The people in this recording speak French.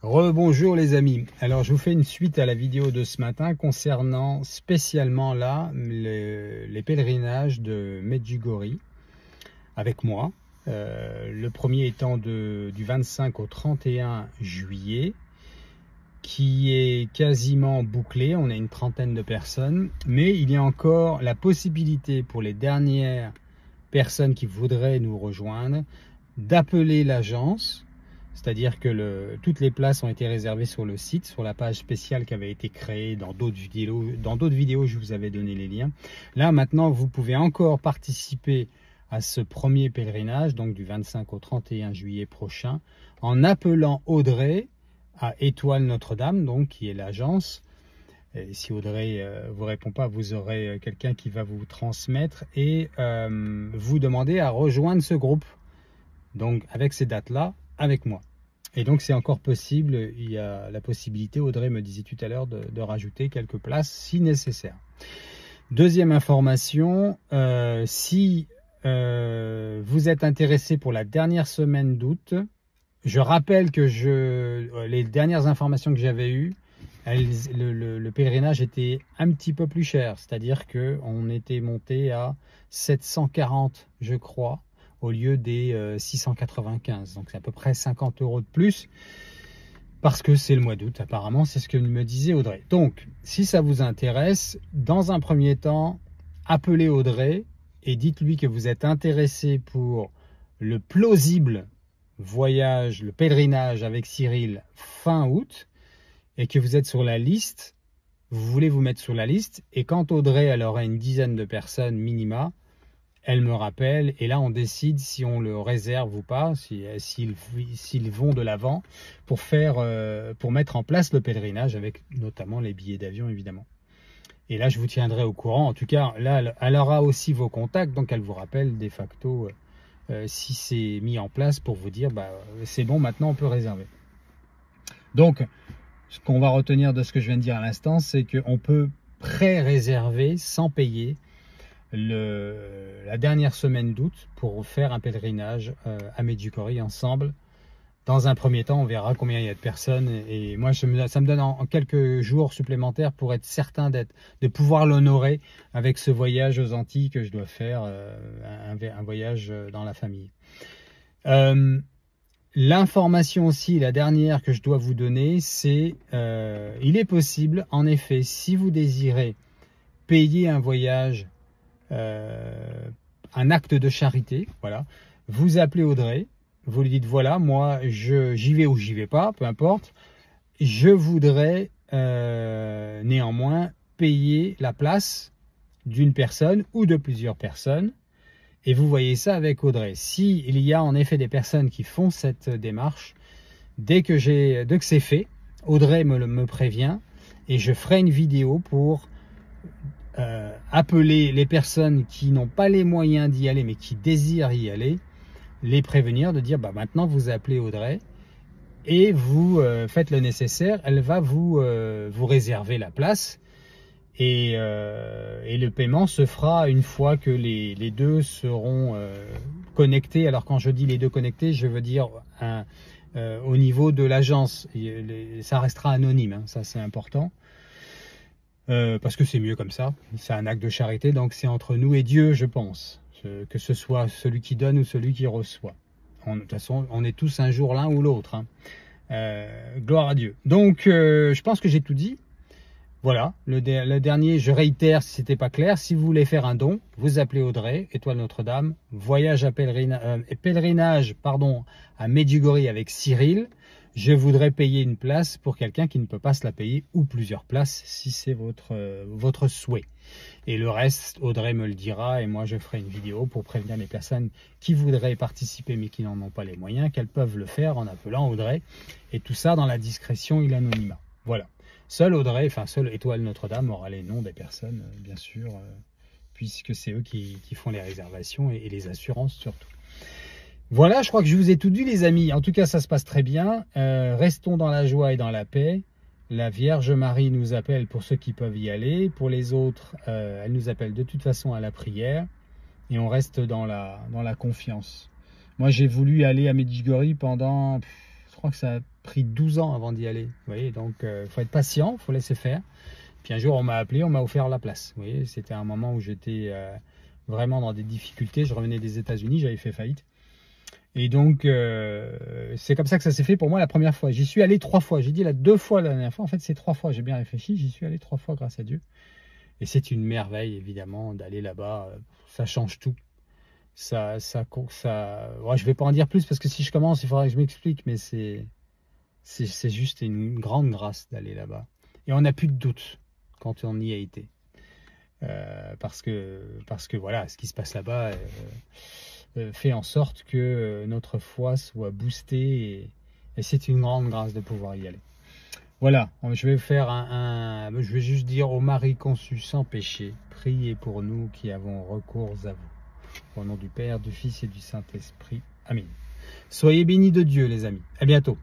Rebonjour les amis, alors je vous fais une suite à la vidéo de ce matin concernant spécialement là les pèlerinages de Medjugorje avec moi. Le premier étant du 25 au 31 juillet qui est quasiment bouclé, on a une trentaine de personnes, mais il y a encore la possibilité pour les dernières personnes qui voudraient nous rejoindre d'appeler l'agence. C'est-à-dire que toutes les places ont été réservées sur le site, sur la page spéciale qui avait été créée dans d'autres vidéos, je vous avais donné les liens. Là, maintenant, vous pouvez encore participer à ce premier pèlerinage, donc du 25 au 31 juillet prochain, en appelant Audrey à Étoile Notre-Dame, donc qui est l'agence. Et si Audrey ne vous répond pas, vous aurez quelqu'un qui va vous transmettre et vous demander à rejoindre ce groupe. Donc, avec ces dates-là, avec moi. Et donc c'est encore possible, il y a la possibilité, Audrey me disait tout à l'heure, de rajouter quelques places si nécessaire. Deuxième information, si vous êtes intéressé pour la dernière semaine d'août, je rappelle que les dernières informations que j'avais eues, le pèlerinage était un petit peu plus cher, c'est-à-dire qu'on était monté à 740, je crois, au lieu des 695. Donc c'est à peu près 50 € de plus parce que c'est le mois d'août apparemment, c'est ce que me disait Audrey. Donc si ça vous intéresse, dans un premier temps, appelez Audrey et dites-lui que vous êtes intéressé pour le plausible voyage, le pèlerinage avec Cyril fin août et que vous êtes sur la liste, vous voulez vous mettre sur la liste, et quand Audrey elle aura une dizaine de personnes minima, elle me rappelle et là on décide si on le réserve ou pas, s'ils vont de l'avant pour mettre en place le pèlerinage avec notamment les billets d'avion évidemment. Et là je vous tiendrai au courant. En tout cas là elle aura aussi vos contacts, donc elle vous rappelle de facto si c'est mis en place pour vous dire c'est bon, maintenant on peut réserver. Donc ce qu'on va retenir de ce que je viens de dire à l'instant, c'est qu'on peut pré-réserver sans payer la dernière semaine d'août pour faire un pèlerinage à Medjugorje ensemble. Dans un premier temps, on verra combien il y a de personnes et moi ça me donne en quelques jours supplémentaires pour être certain de pouvoir l'honorer avec ce voyage aux Antilles que je dois faire, un voyage dans la famille. L'information aussi, la dernière que je dois vous donner, c'est il est possible en effet, si vous désirez payer un voyage, un acte de charité, voilà, vous appelez Audrey, vous lui dites voilà, moi j'y vais ou j'y vais pas, peu importe, je voudrais néanmoins payer la place d'une personne ou de plusieurs personnes, et vous voyez ça avec Audrey. S'il y a en effet des personnes qui font cette démarche, dès que c'est fait, Audrey me prévient et je ferai une vidéo pour appeler les personnes qui n'ont pas les moyens d'y aller mais qui désirent y aller, les prévenir de dire maintenant vous appelez Audrey et vous faites le nécessaire, elle va vous réserver la place et le paiement se fera une fois que les deux seront connectés. Alors quand je dis les deux connectés, je veux dire au niveau de l'agence, ça restera anonyme, hein, ça c'est important. Parce que c'est mieux comme ça, c'est un acte de charité, donc c'est entre nous et Dieu, je pense, que ce soit celui qui donne ou celui qui reçoit. De toute façon, on est tous un jour l'un ou l'autre, hein. Gloire à Dieu. Donc, je pense que j'ai tout dit. Voilà, le dernier, je réitère si c'était pas clair, si vous voulez faire un don, vous appelez Audrey, Étoile Notre-Dame, voyage à pèlerinage à Medjugorje avec Cyril. Je voudrais payer une place pour quelqu'un qui ne peut pas se la payer, ou plusieurs places si c'est votre souhait. Et le reste, Audrey me le dira et moi je ferai une vidéo pour prévenir les personnes qui voudraient participer mais qui n'en ont pas les moyens, qu'elles peuvent le faire en appelant Audrey. Et tout ça dans la discrétion et l'anonymat. Voilà. Seule Audrey, enfin seule Étoile Notre-Dame aura les noms des personnes, bien sûr, puisque c'est eux qui font les réservations et les assurances surtout. Voilà, je crois que je vous ai tout dit les amis. En tout cas, ça se passe très bien. Restons dans la joie et dans la paix. La Vierge Marie nous appelle pour ceux qui peuvent y aller. Pour les autres, elle nous appelle de toute façon à la prière. Et on reste dans la confiance. Moi, j'ai voulu aller à Medjugorje pendant, je crois que ça a pris 12 ans avant d'y aller. Vous voyez, donc faut être patient, faut laisser faire. Puis un jour, on m'a appelé, on m'a offert la place. Vous voyez, c'était un moment où j'étais vraiment dans des difficultés. Je revenais des États-Unis, j'avais fait faillite. Et donc, c'est comme ça que ça s'est fait pour moi la première fois. J'y suis allé 3 fois. J'ai dit 2 fois la dernière fois. En fait, c'est 3 fois. J'ai bien réfléchi. J'y suis allé 3 fois grâce à Dieu. Et c'est une merveille, évidemment, d'aller là-bas. Ça change tout. Ouais, je vais pas en dire plus parce que si je commence, il faudra que je m'explique. Mais c'est juste une grande grâce d'aller là-bas. Et on n'a plus de doute quand on y a été. Parce que voilà, ce qui se passe là-bas fait en sorte que notre foi soit boostée et c'est une grande grâce de pouvoir y aller. Voilà, je vais faire je vais juste dire aux maris conçus sans péché, priez pour nous qui avons recours à vous. Au nom du Père, du Fils et du Saint-Esprit. Amen. Soyez bénis de Dieu, les amis. À bientôt.